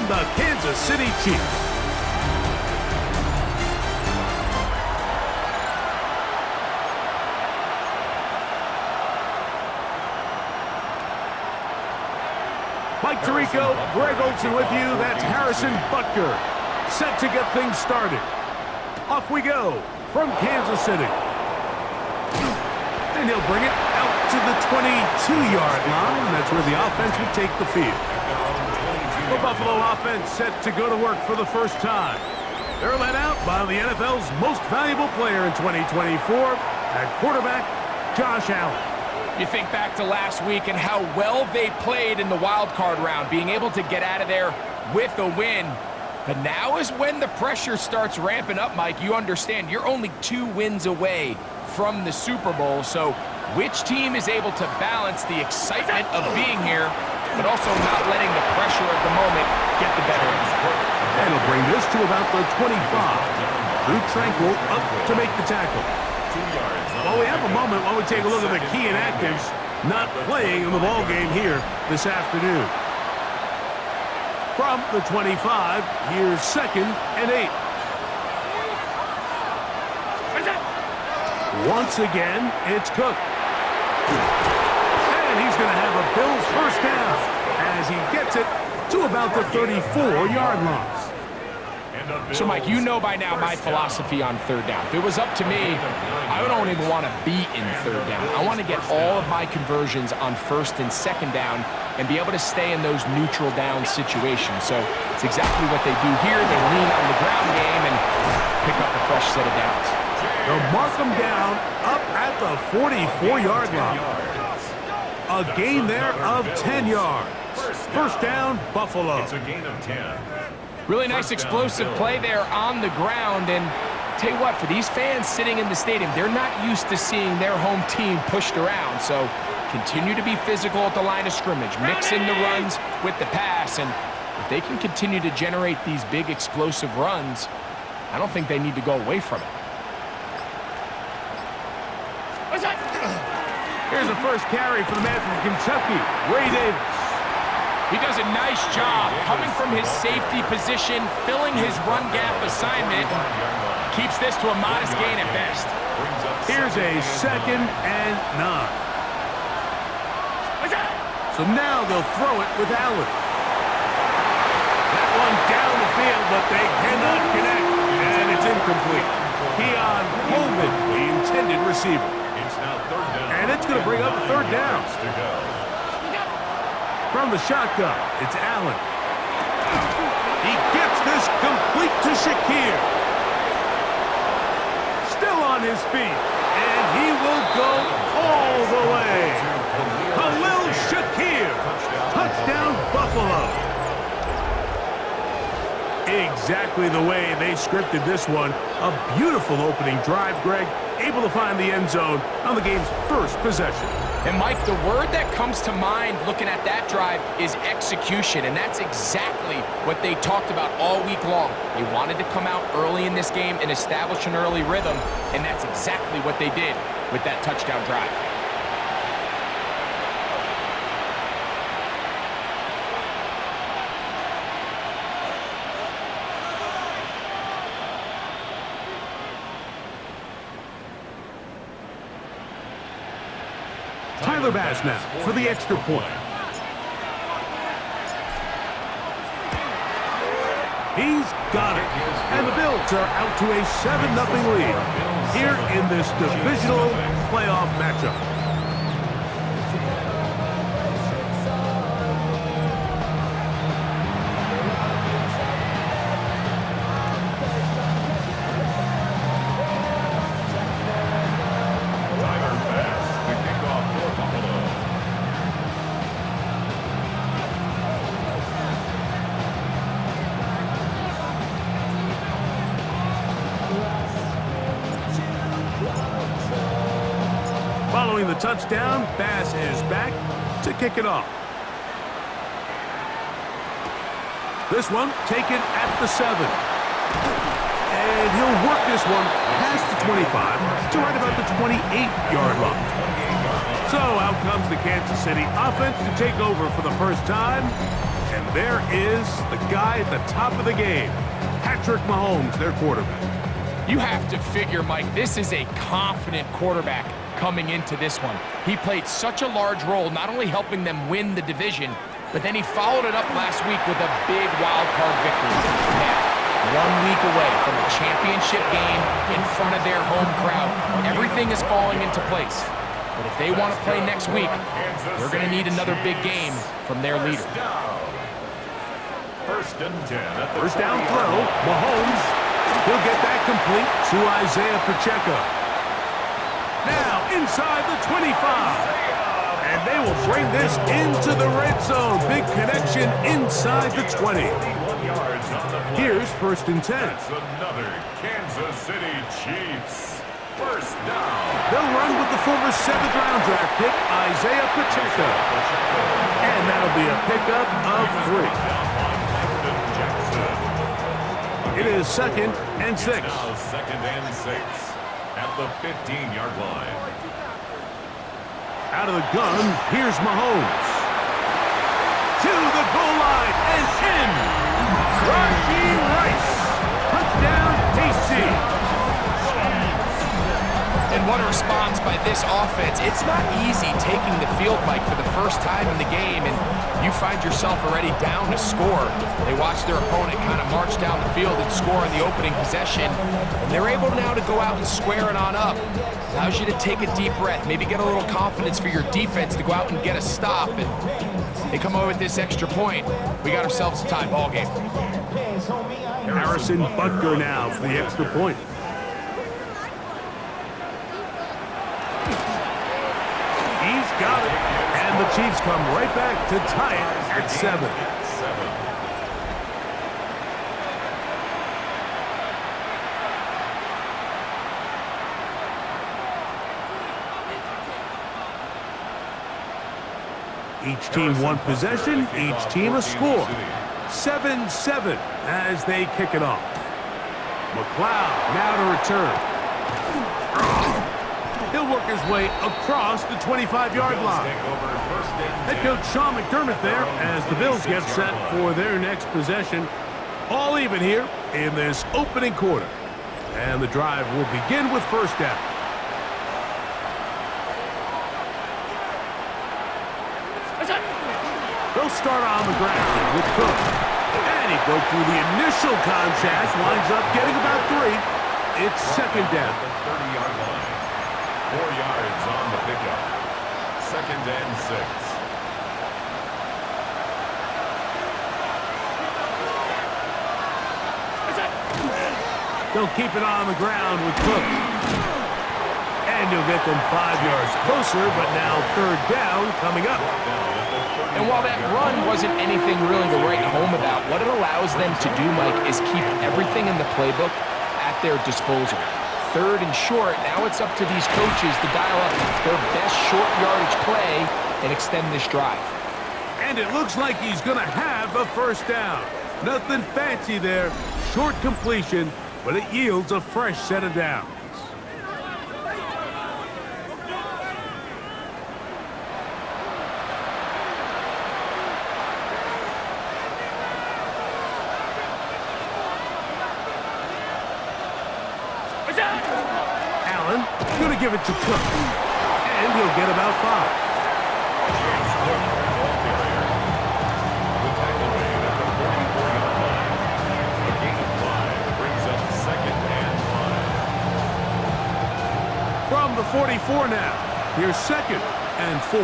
the Kansas City Chiefs. Mike Tirico, Greg Olsen with you. That's Harrison Butker, set to get things started. Off we go from Kansas City. And he'll bring it out to the 22-yard line. That's where the offense will take the field. The Buffalo offense set to go to work for the first time. They're led out by the NFL's most valuable player in 2024, at quarterback, Josh Allen. You think back to last week and how well they played in the wild card round, being able to get out of there with a win. But now is when the pressure starts ramping up, Mike. You understand you're only 2 wins away from the Super Bowl. So which team is able to balance the excitement of being here, but also not letting the pressure of the moment get the better of them? And he'll bring this to about the 25. Drew Tranquil up to make the tackle. Well, we have a moment while we take a look at the key inactives not playing in the ball game here this afternoon. From the 25, here's 2nd and 8. Once again, it's Cook. And he's going to have a Bills first down as he gets it to about the 34-yard line. So, Mike, you know by now my philosophy on 3rd down. If it was up to me, I don't even want to be in 3rd down. I want to get all of my conversions on 1st and 2nd down and be able to stay in those neutral down situations. So it's exactly what they do here. They lean on the ground game and pick up a fresh set of downs. They'll mark them down up at the 44-yard line. A gain there of 10 yards. First down, Buffalo. It's a gain of 10. Really nice explosive play there on the ground. And tell you what, for these fans sitting in the stadium, they're not used to seeing their home team pushed around. So continue to be physical at the line of scrimmage. Mix in the runs with the pass. And if they can continue to generate these big explosive runs, I don't think they need to go away from it. Here's the first carry for the man from Kentucky, Ray Davis. He does a nice job coming from his safety position, filling his run gap assignment. Keeps this to a modest gain at best. Here's a 2nd and 9. So now they'll throw it with Allen. That one down the field, but they cannot connect. And it's incomplete. Keon Coleman, the intended receiver. And it's going to bring up a 3rd down. From the shotgun, it's Allen. He gets this complete to Shakir. Still on his feet, and he will go all the way. Khalil Shakir, touchdown Buffalo. Exactly the way they scripted this one. A beautiful opening drive, Greg. Able to find the end zone on the game's first possession. And, Mike, the word that comes to mind looking at that drive is execution, and that's exactly what they talked about all week long. They wanted to come out early in this game and establish an early rhythm, and that's exactly what they did with that touchdown drive. Tyler Bass now for the extra point. He's got it. And the Bills are out to a 7-0 lead here in this divisional playoff matchup. Following the touchdown, Bass is back to kick it off. This one taken at the 7. And he'll work this one past the 25 to right about the 28-yard line. So out comes the Kansas City offense to take over for the first time. And There is the guy at the top of the game, Patrick Mahomes, their quarterback. You have to figure, Mike, this is a confident quarterback coming into this one. He played such a large role, not only helping them win the division, but then he followed it up last week with a big wild card victory. Now, 1 week away from a championship game in front of their home crowd, everything is falling into place. But if they want to play next week, they're going to need another big game from their leader. First and 10. First down throw, Mahomes. He'll get that complete to Isaiah Pacheco. Now inside the 25. And they will bring this into the red zone. Big connection inside the 20. Here's first and 10. That's another Kansas City Chiefs. First down. They'll run with the former 7th-round draft pick, Isaiah Pacheco. And that'll be a pickup of 3. It is second and 6. Now second and 6 at the 15-yard line. Out of the gun, here's Mahomes. To the goal line and in. Rashee Rice. Touchdown, KC. And what a response by this offense. It's not easy taking the field, Mike, for the first time in the game, and you find yourself already down to score. They watch their opponent kind of march down the field and score in the opening possession, and they're able now to go out and square it on up. Allows you to take a deep breath, maybe get a little confidence for your defense to go out and get a stop, and they come away with this extra point. We got ourselves a tie ball game. Harrison Butker now for the extra point. He's got it. And the Chiefs come right back to tie it at 7. Each team one possession, each team a score. 7-7 as they kick it off. McLeod now to return. He'll work his way across the 25-yard line. Head coach Sean McDermott there as the Bills get set for their next possession. All even here in this opening quarter. And the drive will begin with first down. They'll start on the ground with Cook. And he broke through the initial contact, winds up getting about 3. It's second down. 30-yard line. 4 yards on the pickup. Second and 6. They'll keep it on the ground with Cook. And he'll get them 5 yards closer, but now third down coming up. And while that run wasn't anything really to write home about, what it allows them to do, Mike, is keep everything in the playbook at their disposal. Third and short, now it's up to these coaches to dial up their best short yardage play and extend this drive. And it looks like he's going to have a first down. Nothing fancy there. Short completion, but it yields a fresh set of downs. Allen going to give it to Cook. And he'll get about 5. From the 44 now. Here's second and 4.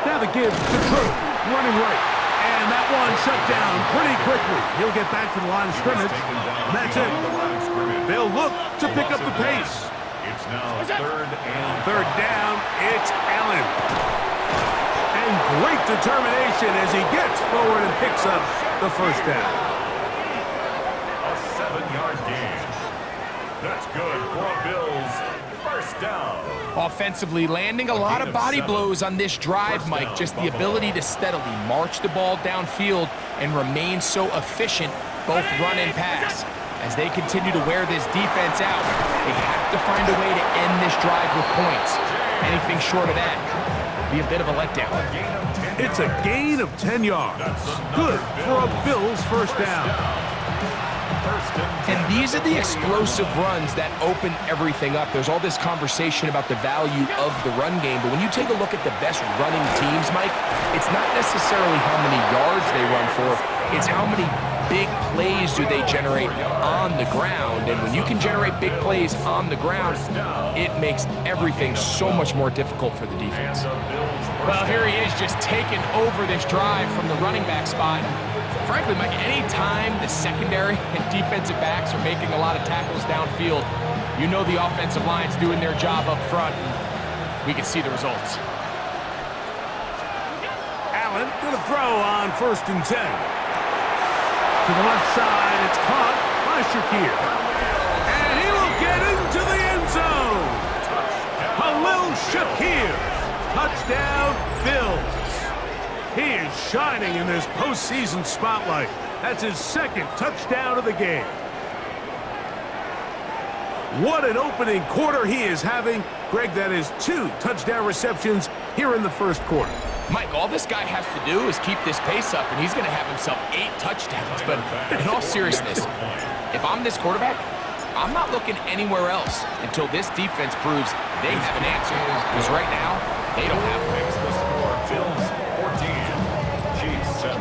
Now the give to Cook, running right. And that one shut down pretty quickly. He'll get back to the line of scrimmage. And that's it. They'll look to pick up the pace. It's now Third down, it's Allen. And great determination as he gets forward and picks up the first down. a 7-yard gain. That's good for Bills. First down. Offensively, landing a lot of body blows on this drive, Mike. Just the ability to steadily march the ball downfield and remain so efficient, both run and pass. As they continue to wear this defense out, they have to find a way to end this drive with points. Anything short of that would be a bit of a letdown. A gain of 10 It's a gain of 10 yards. Good for a Bills first down. And these are the explosive runs that open everything up. There's all this conversation about the value of the run game, but when you take a look at the best running teams, Mike, it's not necessarily how many yards they run for, it's how many big plays do they generate on the ground. And when you can generate big plays on the ground, it makes everything so much more difficult for the defense. Well, here he is just taking over this drive from the running back spot. Frankly, Mike, any time the secondary and defensive backs are making a lot of tackles downfield, you know the offensive line's doing their job up front, and we can see the results. Allen going to throw on 1st and 10. To the left side, it's caught by Shakir. And he will get into the end zone. Khalil Shakir. Touchdown, Bills. He is shining in this postseason spotlight. That's his 2nd touchdown of the game. What an opening quarter he is having. Greg, that is 2 touchdown receptions here in the 1st quarter. Mike, all this guy has to do is keep this pace up, and he's going to have himself 8 touchdowns. But in all seriousness, if I'm this quarterback, I'm not looking anywhere else until this defense proves they have an answer. Because right now, they don't have one. The score, Bills 14, Chiefs 7.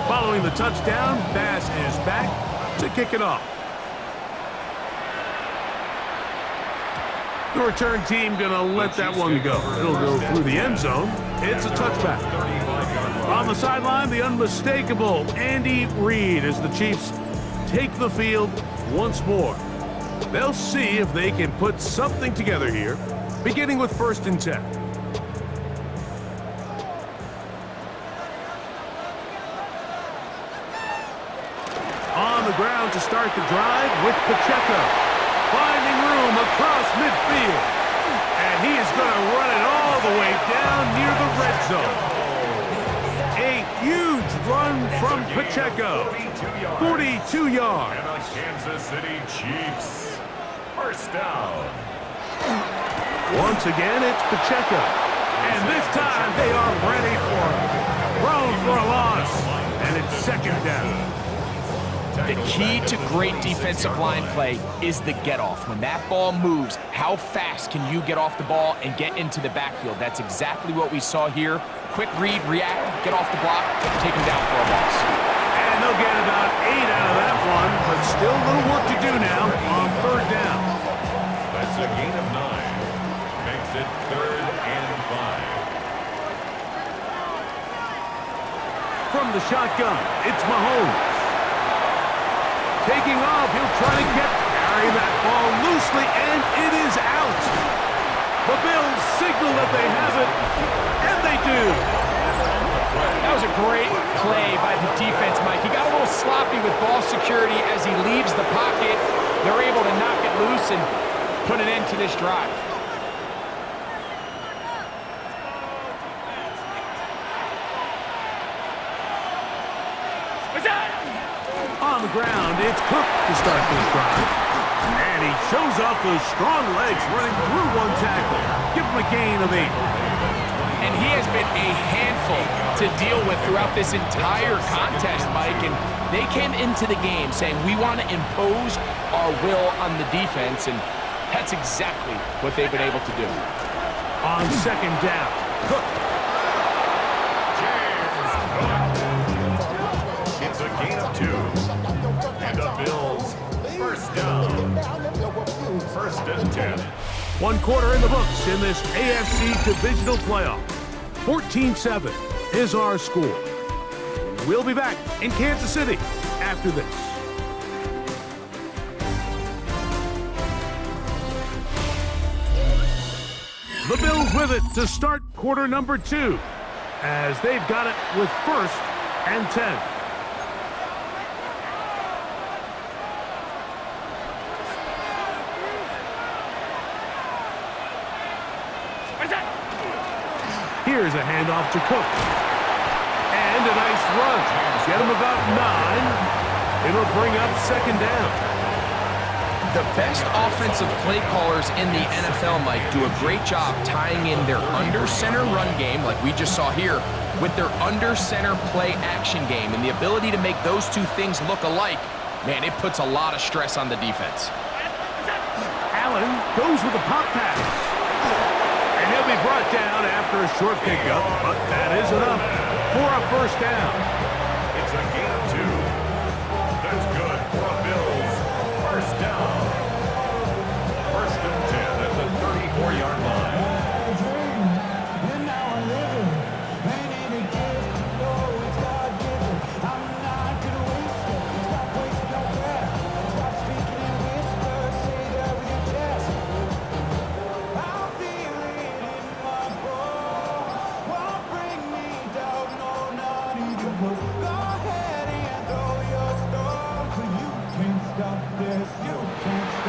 Following the touchdown, Bass is back to kick it off. The return team going to let that one go. It'll go through the end zone. It's a touchback. On the sideline, the unmistakable Andy Reid as the Chiefs take the field once more. They'll see if they can put something together here, beginning with 1st and 10. On the ground to start the drive with Pacheco. Finding room across midfield. And he is going to run it all the way down near the red zone. A huge run from Pacheco. 42 yards. And the Kansas City Chiefs. First down. Once again, it's Pacheco. And this time they are ready for him. Thrown for a loss. And it's 2nd down. The key to great defensive line play is the get-off. When that ball moves, how fast can you get off the ball and get into the backfield? That's exactly what we saw here. Quick read, react, get off the block, take him down for a loss. And they'll get about 8 out of that one, but still a little work to do now on 3rd down. That's a gain of 9. Makes it 3rd and 5. From the shotgun, it's Mahomes. Taking off, he'll try to carry that ball loosely, and it is out. The Bills signal that they have it, and they do. That was a great play by the defense, Mike. He got a little sloppy with ball security as he leaves the pocket. They're able to knock it loose and put an end to this drive. On the ground, it's Cook to start this drive. And he shows off those strong legs running through one tackle. Give him a gain of 8. And he has been a handful to deal with throughout this entire contest, Mike. And they came into the game saying, we want to impose our will on the defense. And that's exactly what they've been able to do. On 2nd down, Cook. It's a gain of 2. And the Bills, first down. 1st and 10. 1 quarter in the books in this AFC Divisional Playoff. 14-7 is our score. We'll be back in Kansas City after this. The Bills with it to start quarter number 2, as they've got it with 1st and 10. Here's a handoff to Cook. And a nice run. Get him about 9. It'll bring up second down. The best offensive play callers in the NFL, Mike, do a great job tying in their under-center run game, like we just saw here, with their under-center play action game. And the ability to make those two things look alike, man, it puts a lot of stress on the defense. Allen goes with a pop pass. And he'll be brought down after a short pickup, but that is enough for a first down. It's a gain of 2. That's good for the Bills. First down. First and 10 at the 34-yard line.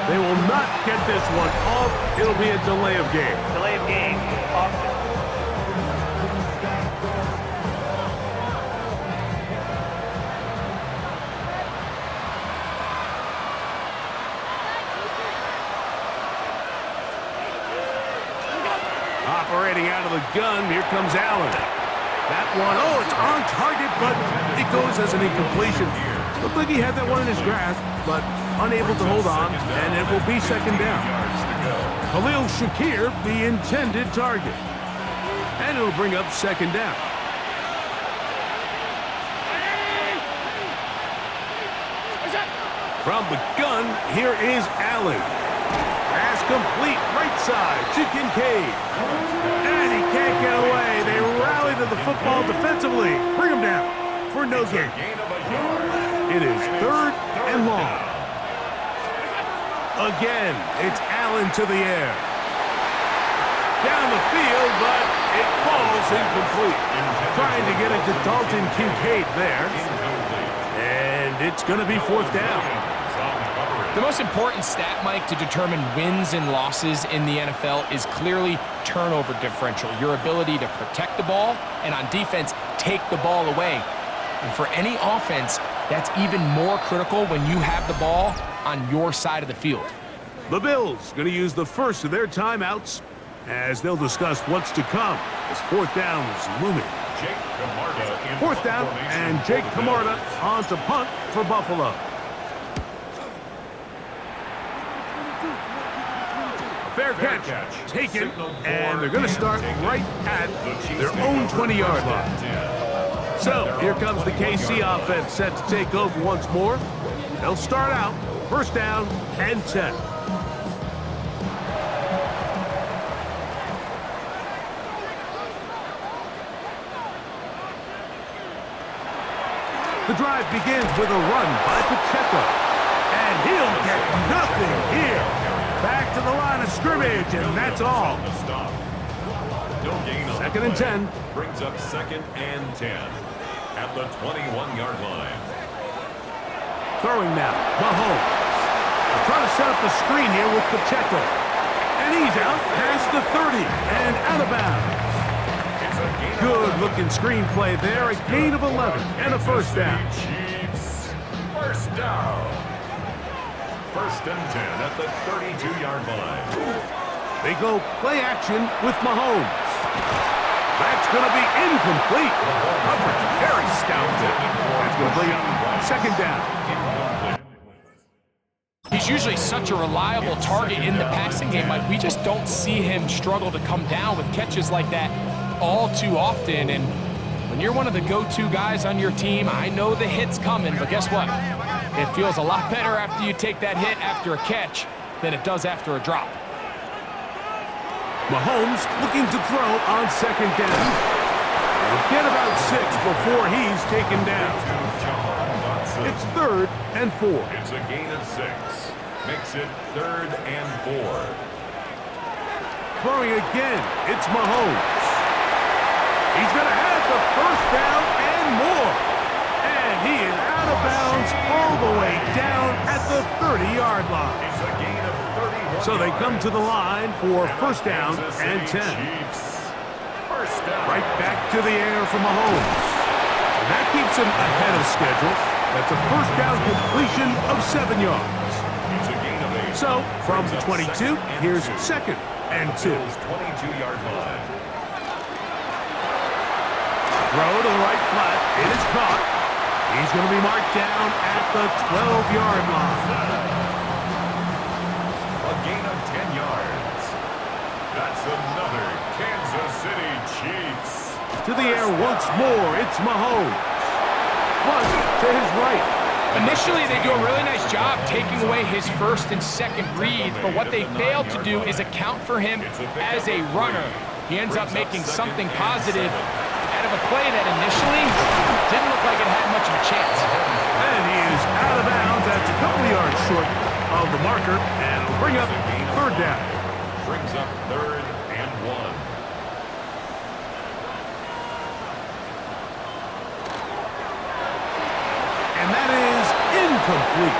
They will not get this one off. It'll be a delay of game. Delay of game. Offset. Operating out of the gun, here comes Allen. That one, oh, it's on target, but it goes as an incompletion. Looked like he had that one in his grasp, but unable to hold on, and it will be second down. Khalil Shakir, the intended target. And it'll bring up second down. From the gun, here is Allen. Pass complete, right side to Kincaid. And he can't get away. They rally to the football defensively. Bring him down for no gain. It is third and long. Again, it's Allen to the air. Down the field, but it falls incomplete. Trying to get it to Dalton Kincaid there. And it's going to be fourth down. The most important stat, Mike, to determine wins and losses in the NFL is clearly turnover differential, your ability to protect the ball and on defense, take the ball away. And for any offense, that's even more critical when you have the ball on your side of the field. The Bills going to use the first of their timeouts as they'll discuss what's to come as fourth down is looming. Fourth down, and Jake Camarda on to punt for Buffalo. Fair catch taken, and they're going to start right at their own 20-yard line. So here comes the KC offense set to take over once more. They'll start out first down and 10. The drive begins with a run by Pacheco, and he'll get nothing here. Back to the line of scrimmage, and that's all. Second and 10. Brings up second and 10 at the 21-yard line. Throwing now, Mahomes. Trying to set up the screen here with Pacheco. And he's out past the 30 and out of bounds. Good-looking screenplay there. A gain of 11 and a first down. Chiefs, first down. First and 10 at the 32-yard line. They go play action with Mahomes. That's going to be incomplete. Coverage very stout. That's going to bring up second down. He's usually such a reliable target in the passing game. Like, we just don't see him struggle to come down with catches like that all too often. And when you're one of the go-to guys on your team, I know the hit's coming, but guess what? It feels a lot better after you take that hit after a catch than it does after a drop. Mahomes looking to throw on second down. He'll get about 6 before he's taken down. It's third and 4. It's a gain of 6. Makes it third and 4. Throwing again, it's Mahomes. He's going to have the first down and more. And he is out of bounds all the way down at the 30-yard line. It's a gain of 31. So they come to the line for first down and 10. Chiefs, first down. Right back to the air for Mahomes. And that keeps him ahead of schedule. That's a first down completion of 7 yards. It's a gain of 8. So, from the 22, here's 2nd and 2. 22-yard line. Throw to the right flat. It is caught. He's going to be marked down at the 12-yard line. A gain of 10 yards. That's another Kansas City Chiefs. To the air once more. It's Mahomes. Flush to his right. Initially, they do a really nice job taking away his first and second reads, but what they fail to do is account for him as a runner. He ends up making something positive out of a play that initially didn't look like it had much of a chance. And he is out of bounds. That's a couple of yards short of the marker, and it'll bring up 3rd down. Brings up 3rd and 1. And that is incomplete.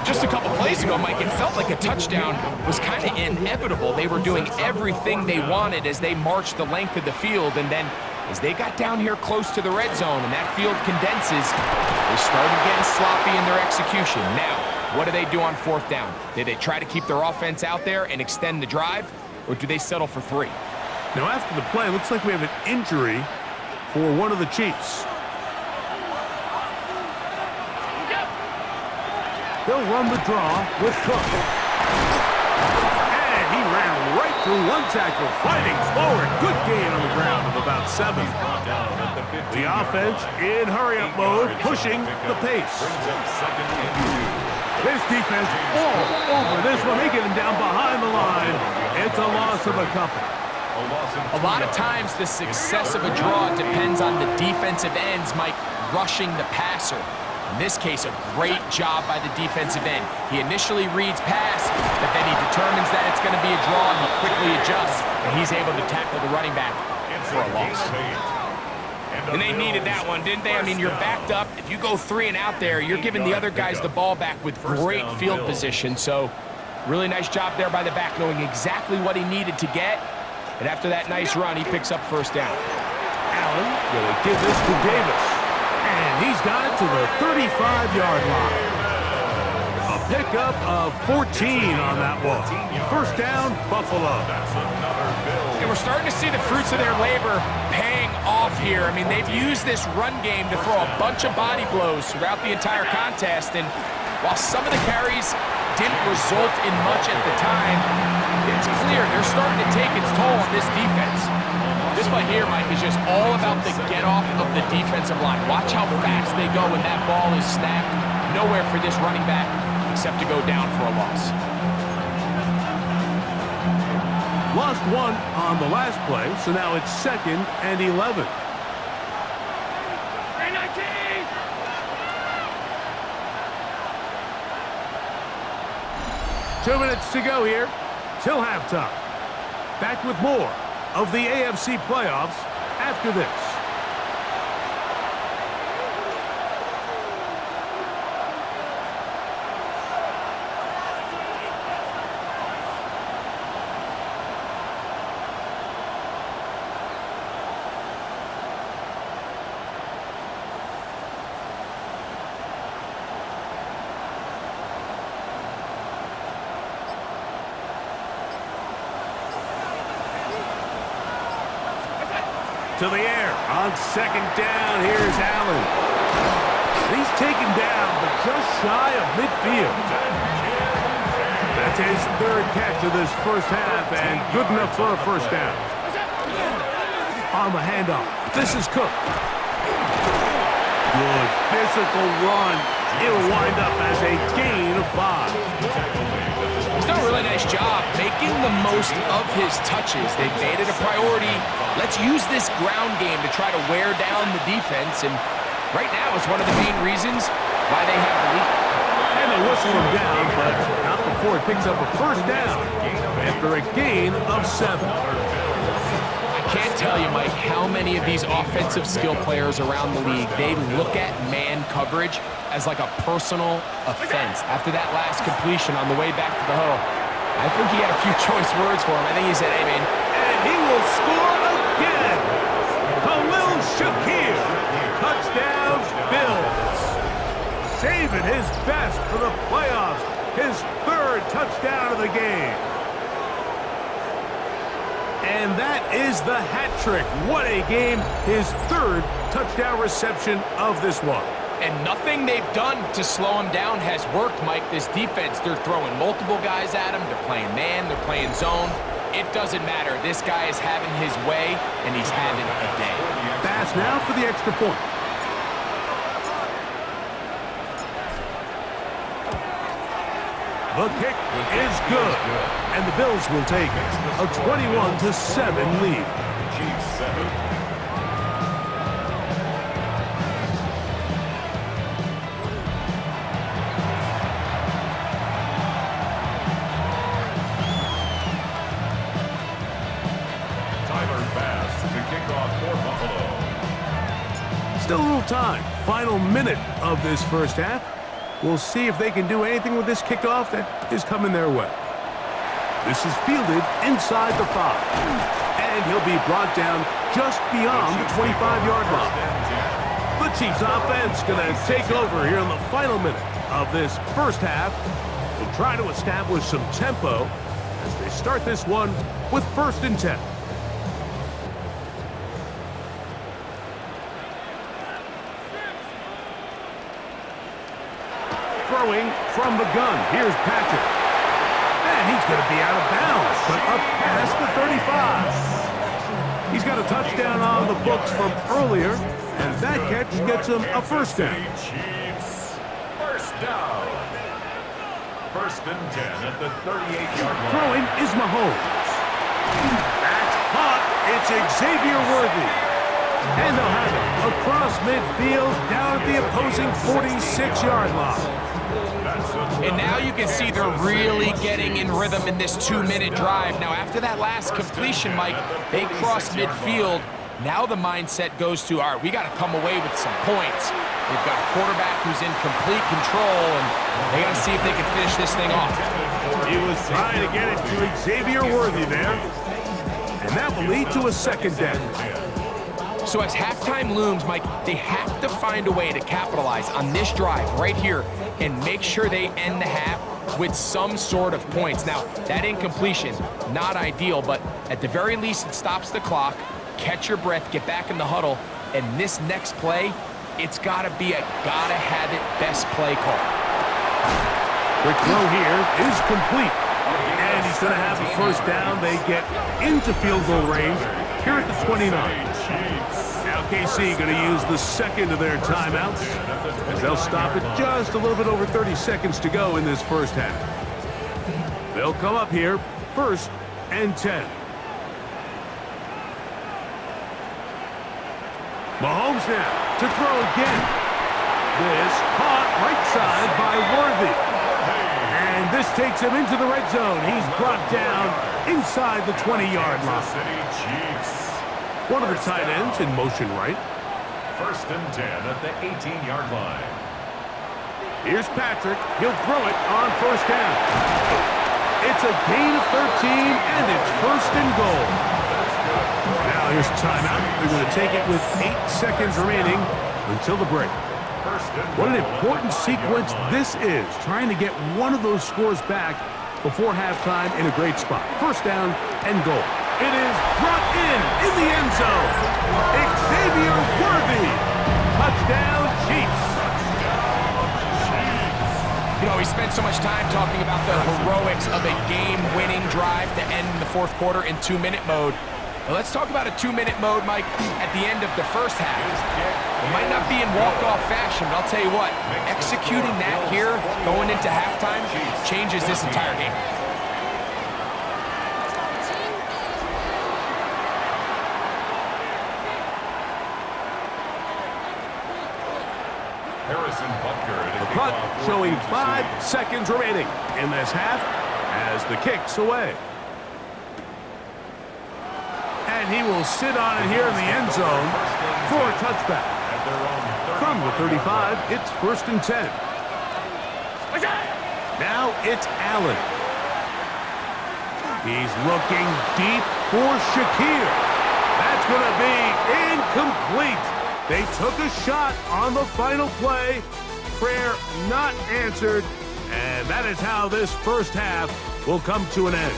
Just a couple plays ago, Mike, it felt like a touchdown was kind of inevitable. They were doing everything they wanted as they marched the length of the field, and then as they got down here close to the red zone and that field condenses, they started getting sloppy in their execution. Now, what do they do on 4th down? Do they try to keep their offense out there and extend the drive, or do they settle for 3? Now, after the play, it looks like we have an injury for one of the Chiefs. They'll run the draw with Cook. And he ran right through one tackle, fighting forward. Good gain on the ground of about 7. The offense in hurry-up mode, pushing the pace. This defense all over this one. They get him down behind the line. It's a loss of a couple. A lot of times the success of a draw depends on the defensive ends, Mike, rushing the passer. In this case, a great job by the defensive end. He initially reads pass, but then he determines that it's going to be a draw, and he quickly adjusts, and he's able to tackle the running back for a loss. And they needed that one, didn't they? I mean, you're backed up. If you go 3 and out there, you're giving the other guys the ball back with great field position. So, really nice job there by the back, knowing exactly what he needed to get. And after that nice run, he picks up 1st down. Allen will give this to Davis. And he's got it to the 35-yard line. A pickup of 14 on that one. 1st down, Buffalo. And we're starting to see the fruits of their labor paying off here. I mean, they've used this run game to throw a bunch of body blows throughout the entire contest. And while some of the carries didn't result in much at the time, it's clear they're starting to take its toll on this defense. This play here, Mike, is just all about the get-off of the defensive line. Watch how fast they go when that ball is snapped. Nowhere for this running back except to go down for a loss. Lost 1 on the last play, so now it's 2nd and 11. Two minutes to go here till halftime. Back with more of the AFC playoffs after this. To the air on 2nd down. Here's Allen. He's taken down, but just shy of midfield. That's his 3rd catch of this 1st half, and good enough for a 1st down. On the handoff, this is Cook. Good physical run. It'll wind up as a gain of 5. He's done a really nice job making the most of his touches. They've made it a priority. Let's use this ground game to try to wear down the defense, and right now it's one of the main reasons why they have the lead. And they whistle him down, but not before he picks up a 1st down after a gain of 7. I can't tell you, Mike, how many of these offensive skill players around the league, they look at man coverage as like a personal offense. After that last completion on the way back to the huddle, I think he had a few choice words for him. I think he said, hey, man, And he will score again. Khalil Shakir. Touchdown, Bills. Saving his best for the playoffs. His third touchdown of the game. And that is the hat trick. What a game. His third touchdown reception of this one. And nothing they've done to slow him down has worked, Mike. This defense, they're throwing multiple guys at him. They're playing man, they're playing zone. It doesn't matter. This guy is having his way, and he's having a day. Pass now for the extra point. The kick is good, and the Bills will take a 21-7 lead. Chiefs 7. Still a little time. Final minute of this first half. We'll see if they can do anything with this kickoff that is coming their way. This is fielded inside the 5. And he'll be brought down just beyond the 25-yard line. The Chiefs offense going to take over here in the final minute of this first half. They'll try to establish some tempo as they start this one with 1st and 10. Throwing from the gun. Here's Patrick. And he's going to be out of bounds, but up past the 35. He's got a touchdown on the books from earlier, and that catch gets him a 1st down. Chiefs, 1st down. 1st and 10 at the 38-yard line. Throwing is Mahomes. That's caught. It's Xavier Worthy. And they'll have it across midfield down at the opposing 46-yard line. And now you can see they're really getting in rhythm in this 2-minute drive. Now, after that last completion, Mike, they cross midfield. Now the mindset goes to, all right, we got to come away with some points. They've got a quarterback who's in complete control, and they got to see if they can finish this thing off. He was trying to get it to Xavier Worthy there. And that will lead to a 2nd down. So as halftime looms, Mike, they have to find a way to capitalize on this drive right here and make sure they end the half with some sort of points. Now, that incompletion, not ideal, but at the very least, it stops the clock. Catch your breath, get back in the huddle, and this next play, it's got to be a gotta-have-it best play call. The throw here is complete. And he's going to have a 1st down. They get into field goal range here at the 29. Now KC going to use the 2nd of their timeouts as they'll stop it just a little bit over 30 seconds to go in this first half. They'll come up here 1st and 10. Mahomes now to throw again. This caught right side by Worthy. And this takes him into the red zone. He's brought down inside the 20-yard line. One of the tight ends in motion right. 1st and 10 at the 18-yard line. Here's Patrick. He'll throw it on 1st down. It's a gain of 13, and it's 1st and goal. Now here's a timeout. They're going to take it with 8 seconds remaining until the break. What an important sequence this is, trying to get one of those scores back before halftime in a great spot. 1st down and goal. It is brought in the end zone. Xavier Worthy. Touchdown, Chiefs. You know, we spent so much time talking about the heroics of a game-winning drive to end the 4th quarter in 2-minute mode. Now let's talk about a 2-minute mode, Mike, at the end of the first half. It might not be in walk-off fashion, but I'll tell you what, executing that here, going into halftime, changes this entire game. The punt showing 5 seconds remaining in this half as the kick's away. And he will sit on it here in the end zone for a touchback. From the 35, it's 1st and 10. Now it's Allen. He's looking deep for Shakir. That's going to be incomplete. They took a shot on the final play. Prayer not answered. And that is how this first half will come to an end.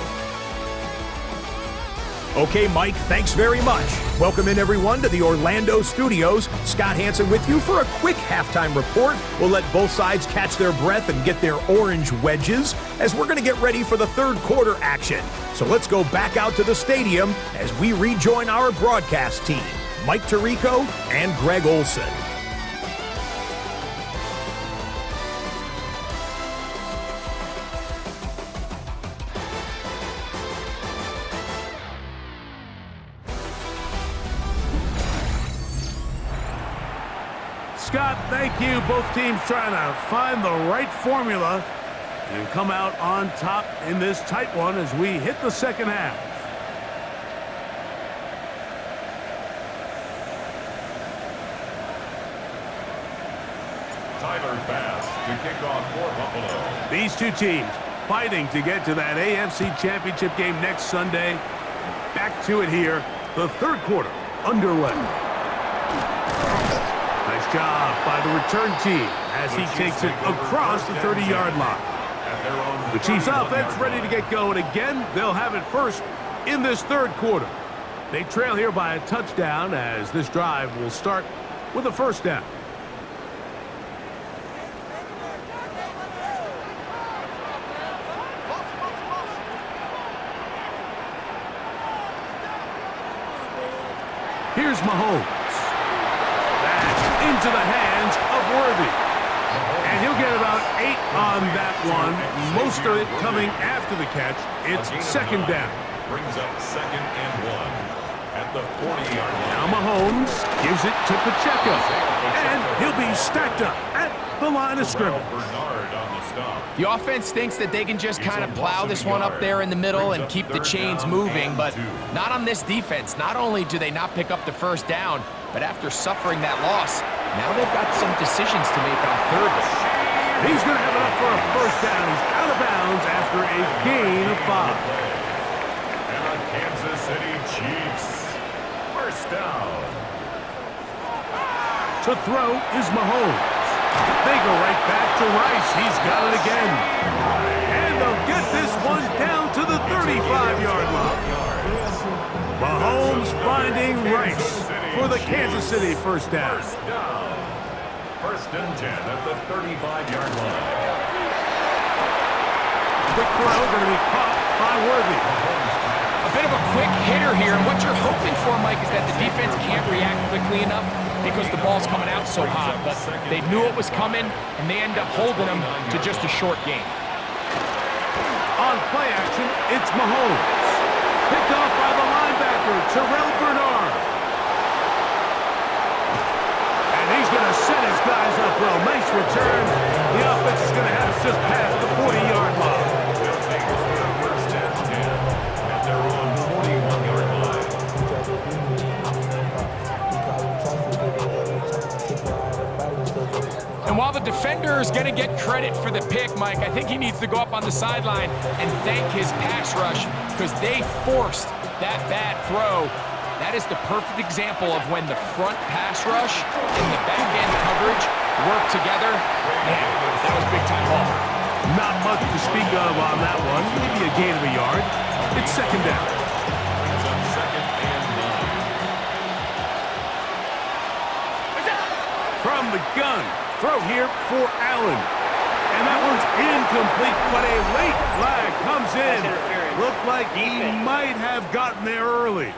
Okay, Mike, thanks very much. Welcome in, everyone, to the Orlando studios. Scott Hansen with you for a quick halftime report. We'll let both sides catch their breath and get their orange wedges as we're going to get ready for the third quarter action. So let's go back out to the stadium as we rejoin our broadcast team, Mike Tirico and Greg Olson. Scott, thank you. Both teams trying to find the right formula and come out on top in this tight one as we hit the second half. Tyler Bass to kick off for Buffalo. These two teams fighting to get to that AFC Championship game next Sunday. Back to it here. The third quarter underway. Nice job by the return team as he takes it across the 30-yard line. The Chiefs offense ready to get going again. They'll have it first in this third quarter. They trail here by a touchdown as this drive will start with a first down. Here's Mahomes. That's into the hands of Worthy. And he'll get about 8 on that one. Most of it coming after the catch. It's second down. Brings up 2nd and 1 at the 40-yard line. Now Mahomes gives it to Pacheco. And he'll be stacked up at the line of scrimmage. Bernard on the stop. The offense thinks that they can just kind of plow this one up there in the middle and keep the chains moving, but not on this defense. Not only do they not pick up the first down, but after suffering that loss, now they've got some decisions to make on third down. He's going to have enough for a first down. He's out of bounds after a gain of 5. And the Kansas City Chiefs. First down. To throw is Mahomes. They go right back to Rice. He's got it again. And they'll get this one down to the 35-yard line. Mahomes finding Rice for the Kansas City first down. First and 10 at the 35-yard line. Quick throw going to be caught by Worthy. A bit of a quick hitter here, and what you're hoping for, Mike, is that the defense can't react quickly enough because the ball's coming out so hot. But they knew it was coming, and they end up holding them to just a short game. On play action, it's Mahomes. Picked off by the linebacker, Terrell Bernard. And he's going to set his guys up well. Nice return. The offense is going to have us just past the 40-yard line. They'll take it for the first and 10 at their own 41-yard line. And while the defender is going to get credit for the pick, Mike, I think he needs to go up on the sideline and thank his pass rush because they forced that bad throw. That is the perfect example of when the front pass rush and the back-end coverage work together. Man, that was big-time ball. Not much to speak of on that one. Maybe a gain of a yard. It's second down. Brings up 2nd and 9. From the gun. Throw here for Allen. And that one's incomplete, but a late flag comes in. Looked like he might have gotten there early.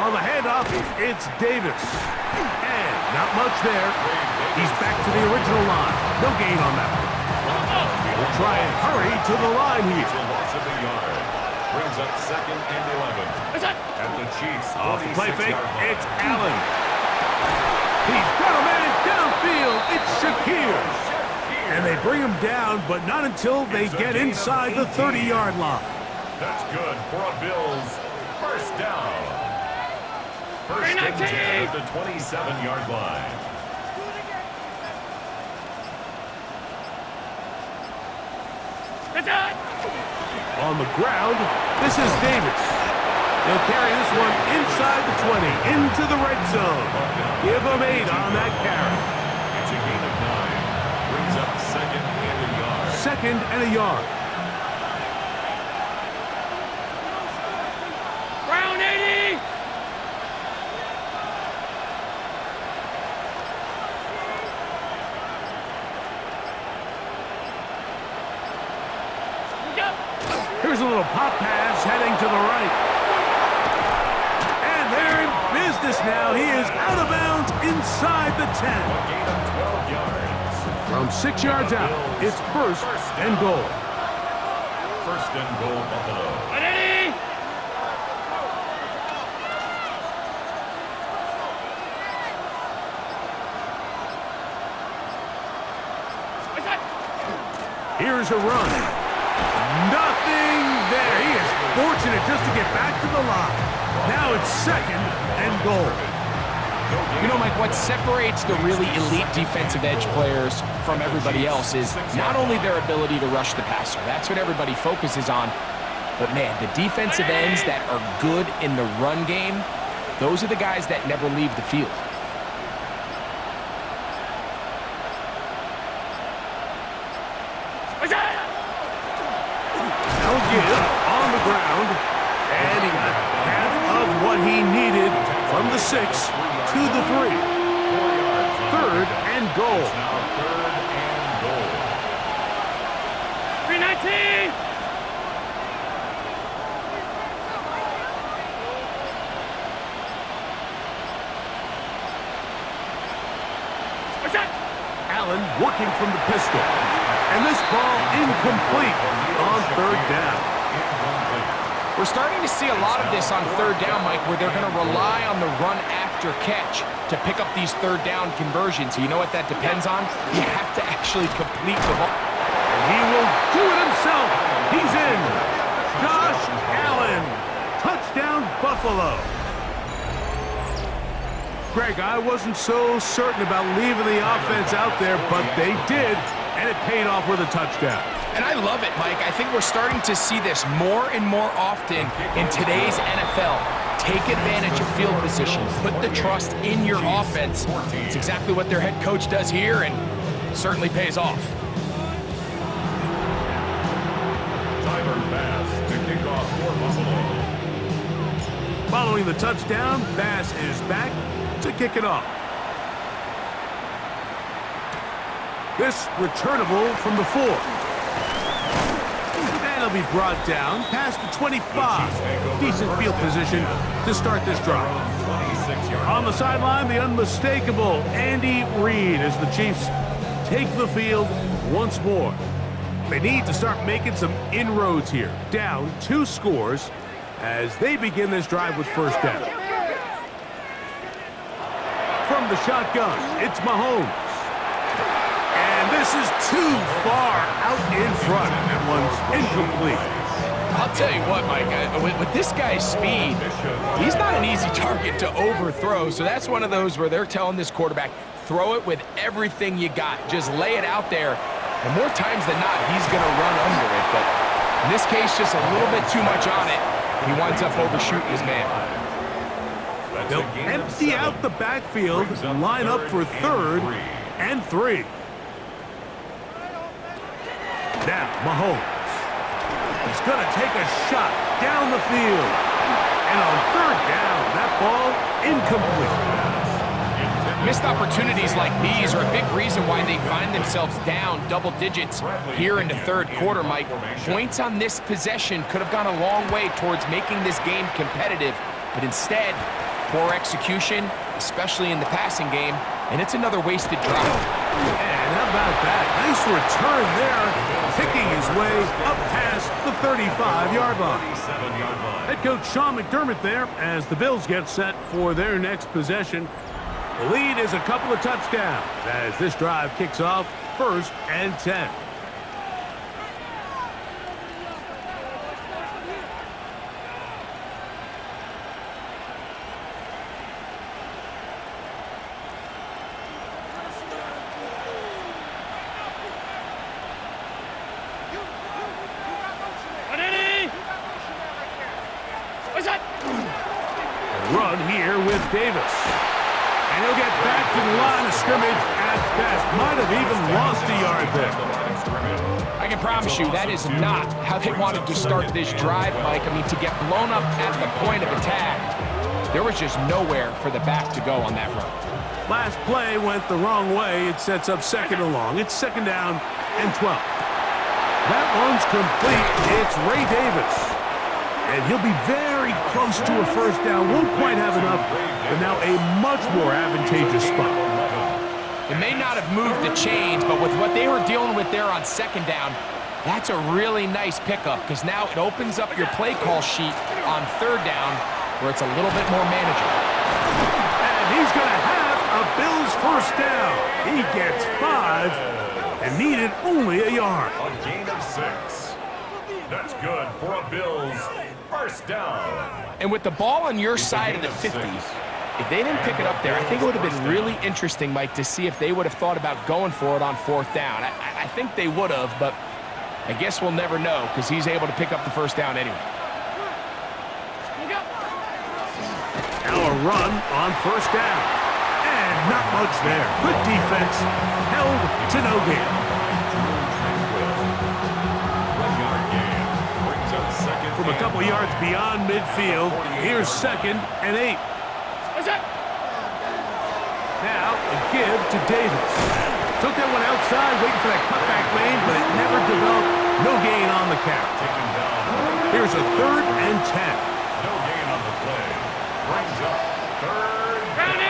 On the handoff, it's Davis. And not much there. He's back to the original line. No gain on that one. We'll try and hurry to the line here. It's a loss of a yard. Brings up 2nd and 11. At the Chiefs. Off the play fake, 46-yard line. it's Allen. He's got a man downfield. It's Shakir. And they bring him down, but not until they get inside the 30-yard line. That's good for a Bills first down. First and 10 at the 27-yard line. On the ground, this is Davis. He'll carry this one inside the 20, into the red zone. Give him 8 on that carry. It's a gain of 9. Brings up second and a yard. Second and a yard. Brown 80. Here's a little pop pass heading to the right. And they're in business now. He is out of bounds inside the 10. A gain of 12 yards. From 6 yards out, it's first and goal. First and goal, Buffalo. Ready? Here's a run. Nothing there. He is fortunate just to get back to the line. Now it's second and goal. You know, Mike, what separates the really elite defensive edge players from everybody else is not only their ability to rush the passer. That's what everybody focuses on. But, man, the defensive ends that are good in the run game, those are the guys that never leave the field. Now give on the ground. And he got half of what he needed from the 6 to the 3. 4 yards. Third and goal. It's now third and goal. 319. Allen working from the pistol. And this ball incomplete on third down. We're starting to see a lot of this on third down, Mike, where they're going to rely on the run after catch to pick up these third down conversions. So you know what that depends on? You have to actually complete the ball. And he will do it himself. He's in. Josh Allen. Touchdown, Buffalo. Greg, I wasn't so certain about leaving the offense out there, but they did, and it paid off with a touchdown. And I love it, Mike. I think we're starting to see this more and more often in today's NFL. Take advantage of field position. Put the trust in your offense. It's exactly what their head coach does here, and certainly pays off. Tyler Bass to kick off for Buffalo. Following the touchdown, Bass is back to kick it off. This returnable from the 4. That'll be brought down past the 25. Decent field position to start this drive. 26 yards. On the sideline, the unmistakable Andy Reid as the Chiefs take the field once more. They need to start making some inroads here. Down 2 scores as they begin this drive with first down. From the shotgun, it's Mahomes. And this is too far out in front. That one's incomplete. I'll tell you what, Mike, with this guy's speed, he's not an easy target to overthrow. So that's one of those where they're telling this quarterback, throw it with everything you got. Just lay it out there. And more times than not, he's going to run under it. But in this case, just a little bit too much on it. He winds up overshooting his man. They'll empty out the backfield and line up for third and 3. Now, Mahomes. He's going to take a shot down the field. And on third down, that ball incomplete. Missed opportunities like these are a big reason why they find themselves down double digits here in the third quarter, Mike. Points on this possession could have gone a long way towards making this game competitive, but instead, poor execution, especially in the passing game, and it's another wasted drive. And how about that? Nice return there, picking his way up past the 35-yard line. Head coach Sean McDermott there as the Bills get set for their next possession. The lead is a couple of touchdowns as this drive kicks off first and 10. Davis. And he'll get back to the line of scrimmage at best. Might have even lost a yard there. I can promise you that is not how they wanted to start this drive, Mike. I mean, to get blown up at the point of attack, there was just nowhere for the back to go on that run. Last play went the wrong way. It sets up second and long. It's second down and 12. That one's complete. It's Ray Davis. And he'll be very close to a first down. Won't quite have enough, but now a much more advantageous spot. It may not have moved the chains, but with what they were dealing with there on second down, that's a really nice pickup because now it opens up your play call sheet on third down where it's a little bit more manageable. And he's going to have a Bills first down. He gets 5 and needed only a yard. A gain of 6. That's good for a Bills first down. And with the ball on your side of the 50, if they didn't pick it up there, I think it would have been really interesting, Mike, to see if they would have thought about going for it on fourth down. I think they would have, but I guess we'll never know because he's able to pick up the first down anyway. Now a run on first down. And not much there. Good defense. Held to no gain. From a couple yards beyond midfield, here's second and 8. Now a give to Davis. Took that one outside, waiting for that cutback lane, but it never developed. No gain on the carry. Here's a third and 10. No gain on the play. Brings up third. Down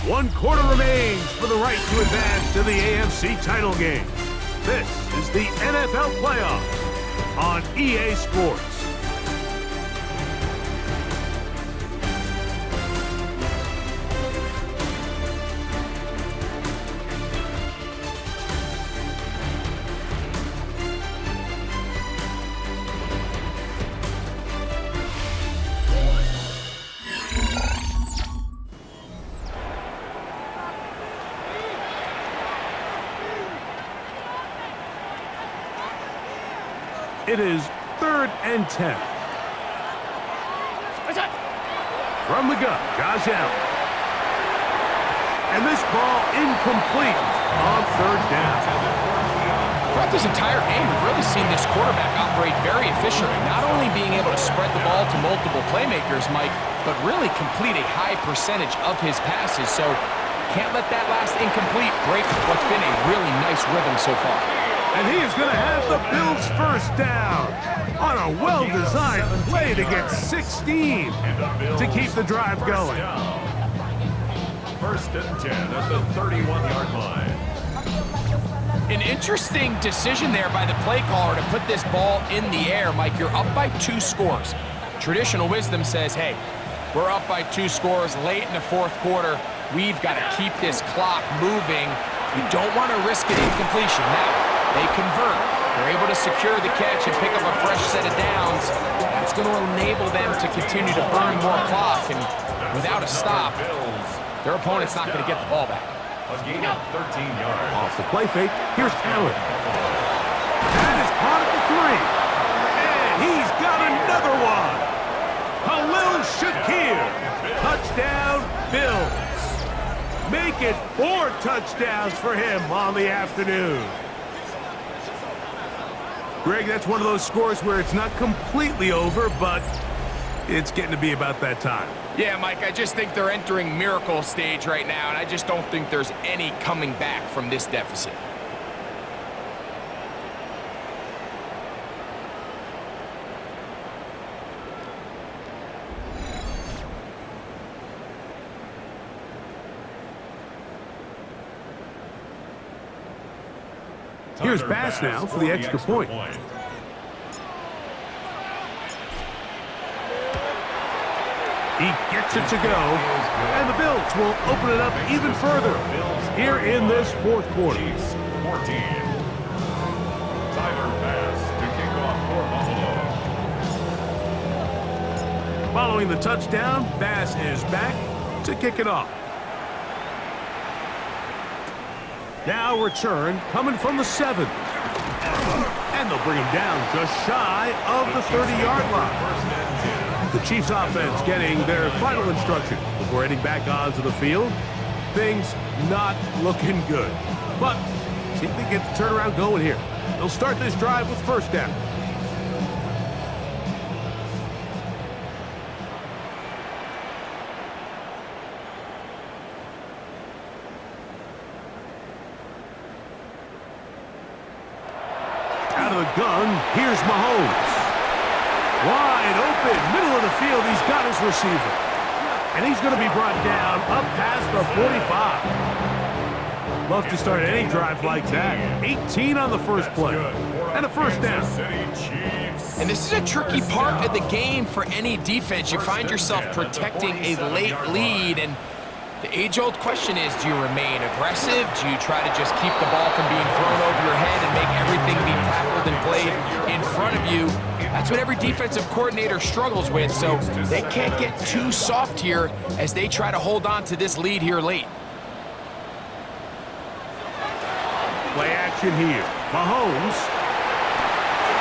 80. 1 quarter remains for the right to advance to the AFC title game. This is the NFL playoffs on EA Sports. It is third and 10. From the gun, Josh Allen. And this ball incomplete on third down. Throughout this entire game, we've really seen this quarterback operate very efficiently, not only being able to spread the ball to multiple playmakers, Mike, but really complete a high percentage of his passes. So can't let that last incomplete break what's been a really nice rhythm so far. And he is going to have the Bills first down on a well-designed play to get 16 to keep the drive going. First and 10 at the 31-yard line. An interesting decision there by the play caller to put this ball in the air. Mike, you're up by 2 scores. Traditional wisdom says, hey, we're up by 2 scores late in the fourth quarter. We've got to keep this clock moving. You don't want to risk an incompletion. Now, they convert. They're able to secure the catch and pick up a fresh set of downs. That's going to enable them to continue to burn more clock. And without a stop, their opponent's not going to get the ball back. A gain of 13 yards. Off the play fake, here's Allen. That is caught at the 3. And he's got another one. Khalil Shakir. Touchdown, Bills. Make it 4 touchdowns for him on the afternoon. Greg, that's one of those scores where it's not completely over, but it's getting to be about that time. Yeah, Mike, I just think they're entering miracle stage right now, and I just don't think there's any coming back from this deficit. Here's Bass now for the extra point. He gets it to go, and the Bills will open it up even further here in this fourth quarter. 14. Tyler Bass to kick off for Buffalo. Following the touchdown, Bass is back to kick it off. Now return coming from the 7. And they'll bring him down just shy of the 30-yard line. First and 10. The Chiefs offense getting their final instructions before heading back onto the field. Things not looking good. But see if they get the turnaround going here. They'll start this drive with first down. Out of the gun, here's Mahomes. Wide open, middle of the field, he's got his receiver. And he's going to be brought down up past the 45. Love to start any drive like that. 18 on the first play. And a first down. And this is a tricky part of the game for any defense. You find yourself protecting a late lead, and the age-old question is, do you remain aggressive? Do you try to just keep the ball from being thrown over your head and make everything be tackled and played in front of you? That's what every defensive coordinator struggles with, so they can't get too soft here as they try to hold on to this lead here late. Play action here. Mahomes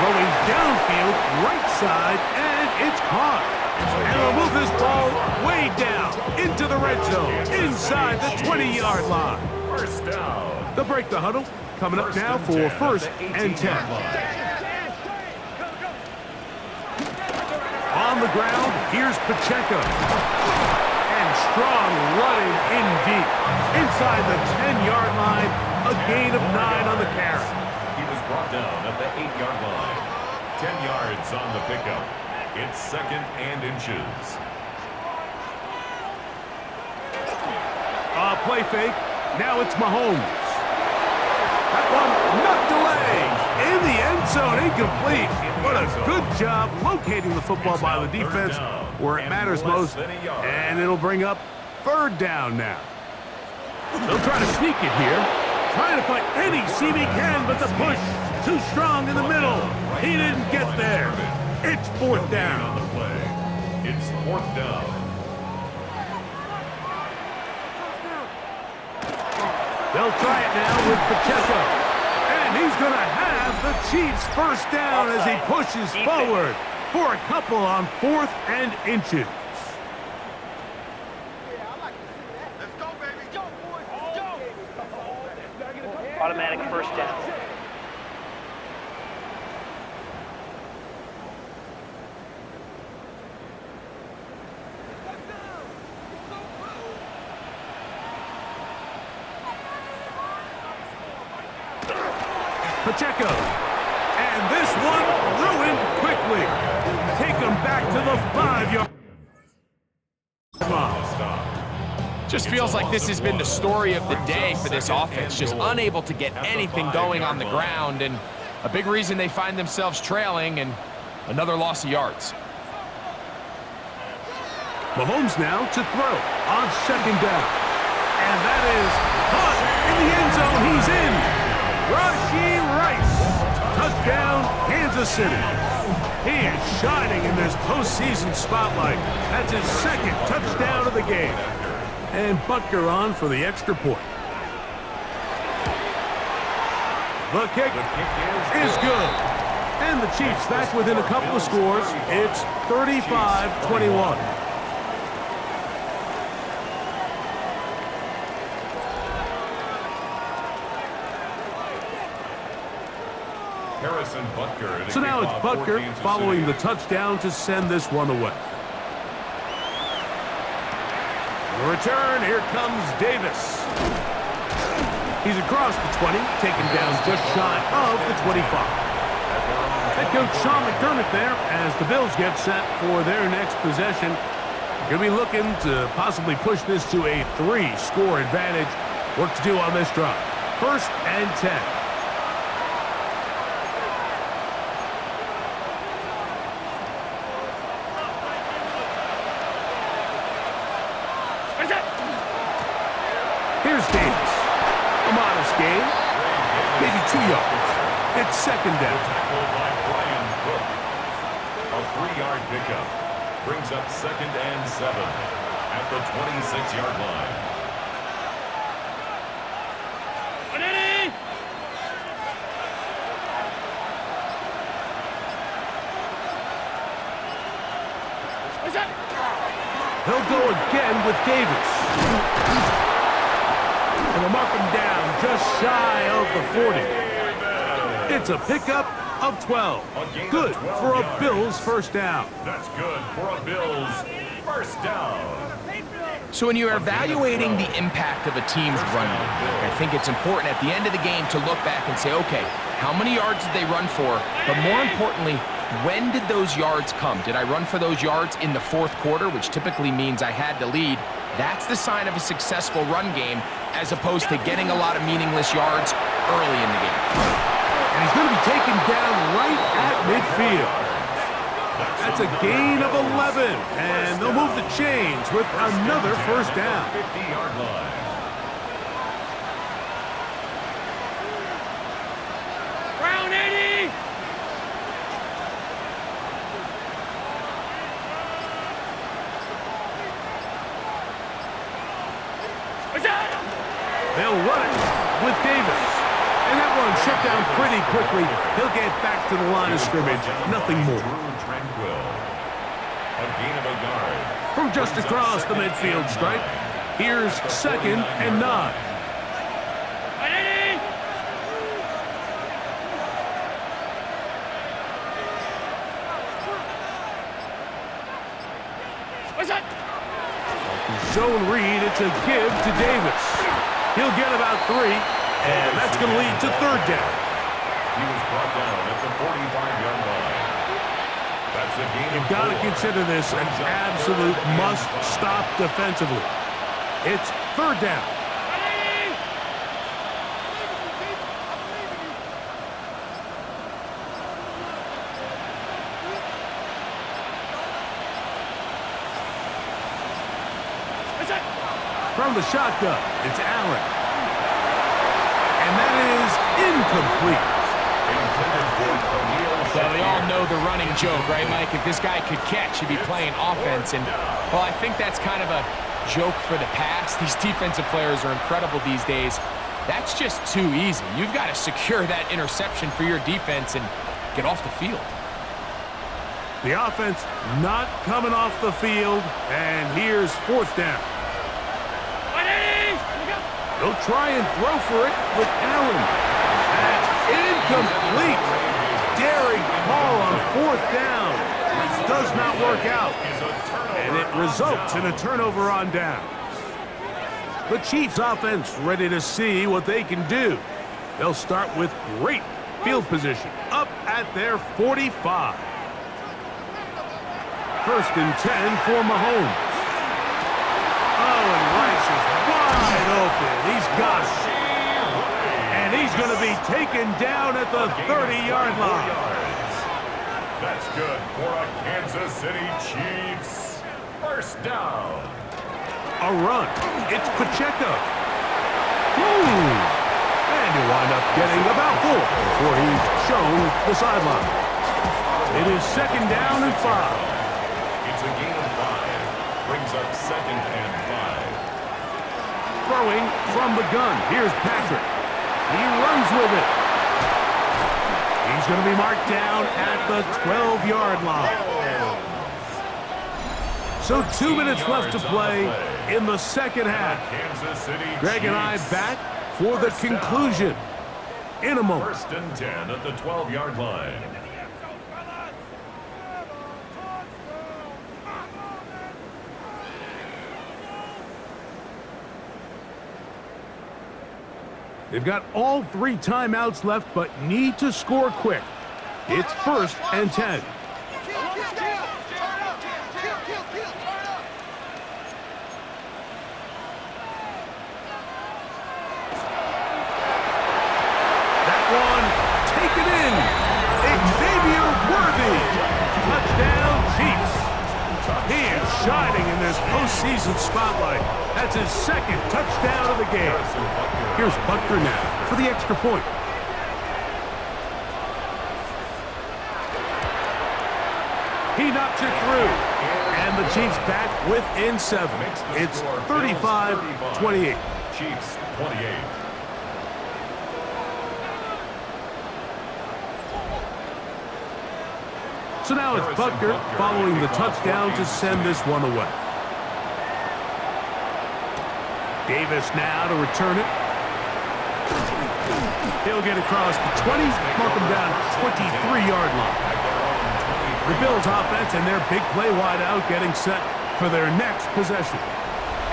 throwing downfield, right side, and it's caught. And they'll move this ball way down into the red zone, inside the 20-yard line. First down. They'll break the huddle. Coming up now for first and 10. On the ground, here's Pacheco. And strong running in deep. Inside the 10-yard line, a gain of 9 on the carry. He was brought down at the 8-yard line. 10 yards on the pickup. It's second and inches. Play fake. Now it's Mahomes. That one knocked away. In the end zone, incomplete. What a good job locating the football by the defense where it matters most. And it'll bring up third down now. They'll try to sneak it here. Trying to find any seam he can, but the push too strong in the middle. He didn't get there. It's fourth down. It's fourth down. They'll try it now with Pacheco. And he's going to have the Chiefs first down as he pushes forward for a couple on fourth and inches. Let's go, baby. Go, boys. Go. Automatic first down. Pacheco. And this one ruined quickly. Take him back to the 5-yard. Just feels like this has been the story of the day for this offense, just unable to get anything going on the ground, and a big reason they find themselves trailing and another loss of yards. Mahomes now to throw on second down. And that is caught in the end zone. He's in. Rashee Rice. Touchdown, Kansas City. He is shining in this postseason spotlight. That's his second touchdown of the game. And Butker on for the extra point. The kick is good. And the Chiefs back within a couple of scores. It's 35-21. So now it's Butker following the touchdown to send this one away. The return, here comes Davis. He's across the 20, taken down just shy of the 25. Head coach Sean McDermott there as the Bills get set for their next possession. Going to be looking to possibly push this to a 3-score advantage. Work to do on this drive. First and 10. Here's Davis. A modest gain. Maybe 2 yards. It's second down. A 3-yard pickup brings up second and 7 at the 26-yard line. He'll go again with Davis. And they'll mark him down just shy of the 40. It's a pickup of 12. Good for a Bills first down. That's good for a Bills first down. So when you're evaluating the impact of a team's run game, I think it's important at the end of the game to look back and say, okay, how many yards did they run for? But more importantly, when did those yards come? Did I run for those yards in the fourth quarter, which typically means I had to lead? That's the sign of a successful run game, as opposed to getting a lot of meaningless yards early in the game. And he's going to be taken down right at midfield. That's a gain of 11, and they'll move the chains with another first down. 50-yard line. Brown 80. They'll run it with Davis. And that one shut down pretty quickly. He'll get back to the line of scrimmage. Nothing more. A gain of a yard. From just across the midfield stripe, here's 2nd and 9. 80. What's that? Zone read, it's a give to Davis. He'll get about 3, and that's going to lead to 3rd down. He was brought down at the 45-yard line. That's a gain of 4. You've got to consider this an absolute must-stop defensively. It's 3rd down. From the shotgun, it's Allen. And that is incomplete. Well, we all know the running joke, right, Mike? If this guy could catch, he'd be playing offense. And, well, I think that's kind of a joke for the past. These defensive players are incredible these days. That's just too easy. You've got to secure that interception for your defense and get off the field. The offense not coming off the field, and here's 4th down. They'll try and throw for it with Allen. That's incomplete. Daring call on 4th down. Does not work out. And it results in a turnover on downs. The Chiefs offense ready to see what they can do. They'll start with great field position up at their 45. 1st and 10 for Mahomes. Oh, and Rice is wide open. He's got it. And he's going to be taken down at the 30-yard line. That's good for a Kansas City Chiefs first down. A run. It's Pacheco. And he'll wind up getting about 4 before he's shown the sideline. It is 2nd down and 5. It's a gain of 5. Brings up 2nd and 5. Throwing from the gun. Here's Patrick. He runs with it. He's going to be marked down at the 12-yard line. So 2 minutes left to play in the 2nd half. Greg and I back for the conclusion in a moment. 1st and 10 at the 12-yard line. They've got all 3 timeouts left, but need to score quick. It's 1st and 10. That one taken in. Xavier Worthy. Touchdown, Chiefs. He is shining in this postseason spotlight. That's his 2nd touchdown of the game. Here's Butker now for the extra point. He knocks it through. And the Chiefs back within 7. It's 35-28. Chiefs 28. So now it's Butker following the touchdown to send this one away. Davis now to return it. He'll get across the 20, mark him down 23-yard line. The Bills offense and their big play wideout getting set for their next possession.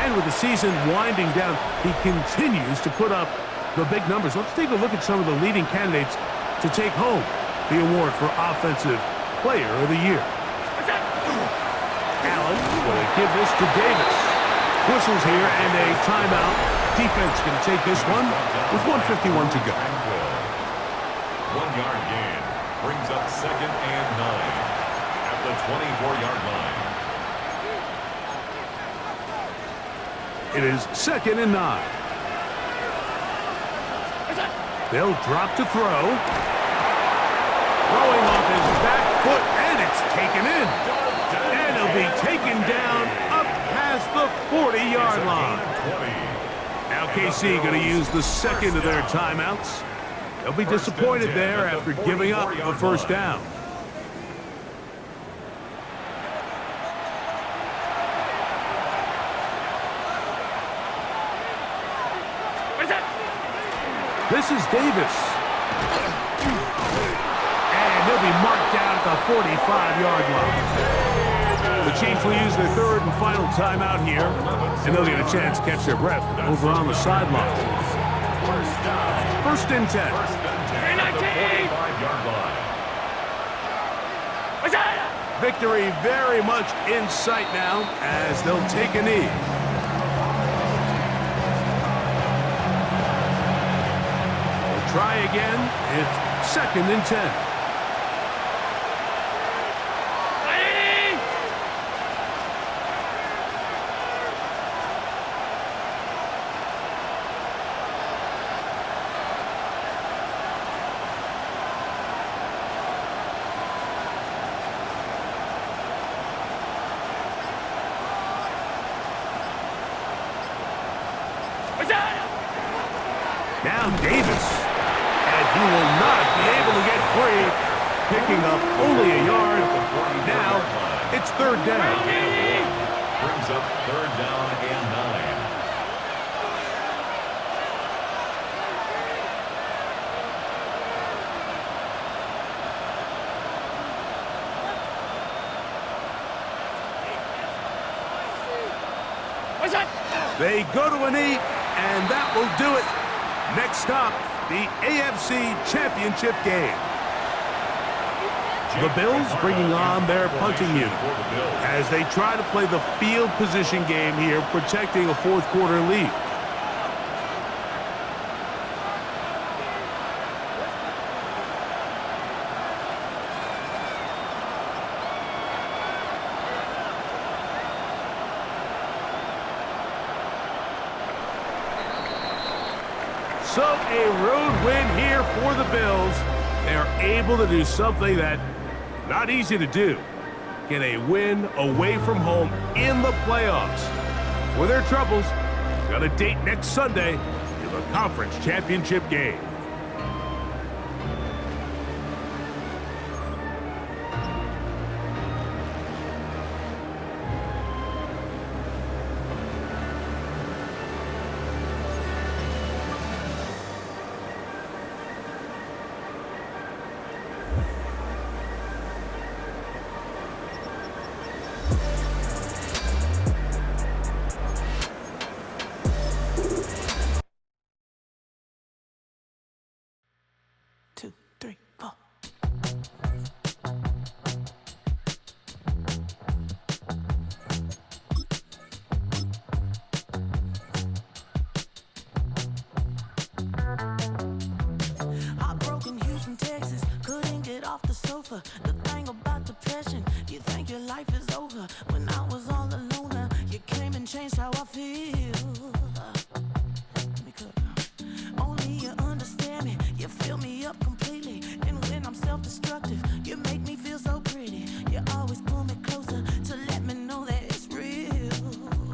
And with the season winding down, he continues to put up the big numbers. Let's take a look at some of the leading candidates to take home the award for Offensive Player of the Year. Allen will give this to Davis. Whistles here and a timeout. Defense can take this one with 1:51 to go. 1 yard gain brings up 2nd and 9 at the 24-yard line. It is 2nd and 9. They'll drop to throw. Throwing off his back foot, and it's taken in. And he'll be taken down up past the 40-yard line. Now KC going to use the second of their timeouts. They'll be disappointed there after giving up the first down. This is Davis. And he'll be marked down at the 45-yard line. The Chiefs will use their third and final timeout here, and they'll get a chance to catch their breath over on the sideline. 1st and 10. 45-yard line. Victory very much in sight now as they'll take a knee. Try again. It's 2nd and 10. Now Davis. He will not be able to get free, picking up only a yard. Now it's 3rd down. Brings up 3rd down and 9. They go to a knee, and that will do it. Next stop, the AFC Championship game. The Bills bringing on their punting unit as they try to play the field position game here, protecting a 4th quarter lead. So a road win here for the Bills. They're able to do something that not easy to do. Get a win away from home in the playoffs. For their troubles, got a date next Sunday to the conference championship game. The thing about depression, you think your life is over. When I was all alone, you came and changed how I feel. Let me cook. Only you understand me, you fill me up completely. And when I'm self-destructive,